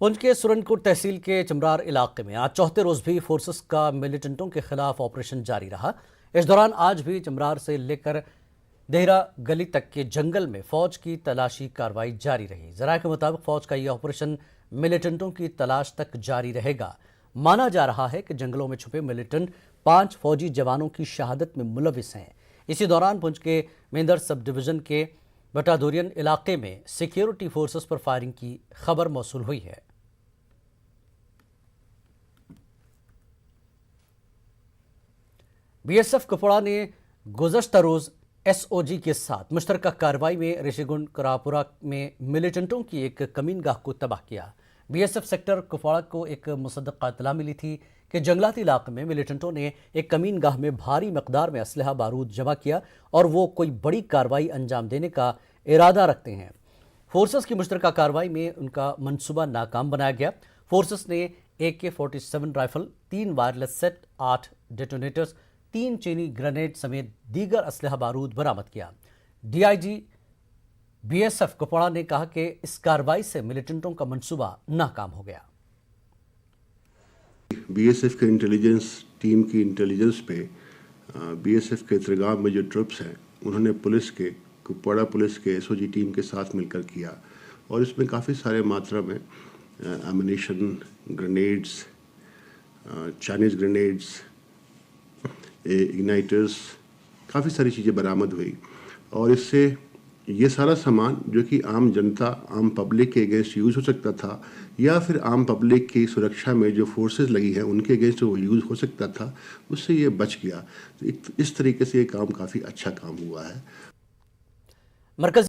पुंछ के सुरनकोट तहसील के चमरार इलाके में आज चौथे रोज भी फोर्सेस का मिलिटेंटों के खिलाफ ऑपरेशन जारी रहा। इस दौरान आज भी चमरार से लेकर देहरा गली तक के जंगल में फौज की तलाशी कार्रवाई जारी रही। जराये के मुताबिक फौज का यह ऑपरेशन मिलिटेंटों की तलाश तक जारी रहेगा। माना जा रहा है कि जंगलों में छुपे मिलिटेंट 5 फौजी जवानों की शहादत में मुलविस हैं। इसी दौरान पुंछ के मेंदर सब डिवीजन के बटादोरियन इलाके में सिक्योरिटी फोर्सेस पर फायरिंग की खबर मौसूल हुई है। बीएसएफ कुपवाड़ा ने गुज़श्ता रोज एसओजी के साथ मुश्तरका कार्रवाई में ऋषिगुंड करापुरा में मिलिटेंटों की एक कमीनगाह को तबाह किया। बीएसएफ सेक्टर कुपवाड़ा को एक मुसद्दक़ा इत्तला मिली थी कि जंगलाती इलाके में मिलिटेंटों ने एक कमीनगाह में भारी मकदार में असलहा बारूद जमा किया और वो कोई बड़ी कार्रवाई अंजाम देने का इरादा रखते हैं। फोर्सेस की मुश्तरका कार्रवाई में उनका मंसूबा नाकाम बनाया गया। फोर्सेस ने AK-47 rifle, 3 wireless set, 8 detonators, 3 चीनी ग्रेनेड समेत दीगर असलहा बारूद बरामद किया। डीआईजी बीएसएफ कुपवाड़ा ने कहा कि इस कार्रवाई से मिलिटेंटों का मंसूबा नाकाम हो गया। बीएसएफ के इंटेलिजेंस टीम की इंटेलिजेंस पे बीएसएफ के इतरगाम में जो ट्रुप्स हैं उन्होंने पुलिस के कुपवाड़ा पुलिस के एसओजी टीम के साथ मिलकर किया और इसमें काफ़ी सारे मात्रा में ammunition, grenades, Chinese grenades, igniters, काफ़ी सारी चीज़ें बरामद हुई और इससे ये सारा सामान जो कि आम जनता, आम पब्लिक के अगेंस्ट यूज़ हो सकता था या फिर आम पब्लिक की सुरक्षा में जो फोर्सेस लगी हैं उनके अगेंस्ट वो यूज़ हो सकता था, उससे ये बच गया। तो इस तरीके से ये काम काफ़ी अच्छा काम हुआ है। मरकज़